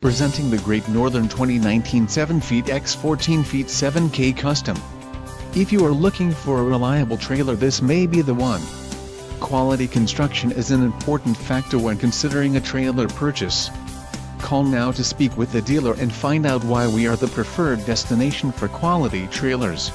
Presenting the Great Northern 2019 7 feet x 14 feet 7K Custom. If you are looking for a reliable trailer, this may be the one. Quality construction is an important factor when considering a trailer purchase. Call now to speak with the dealer and find out why we are the preferred destination for quality trailers.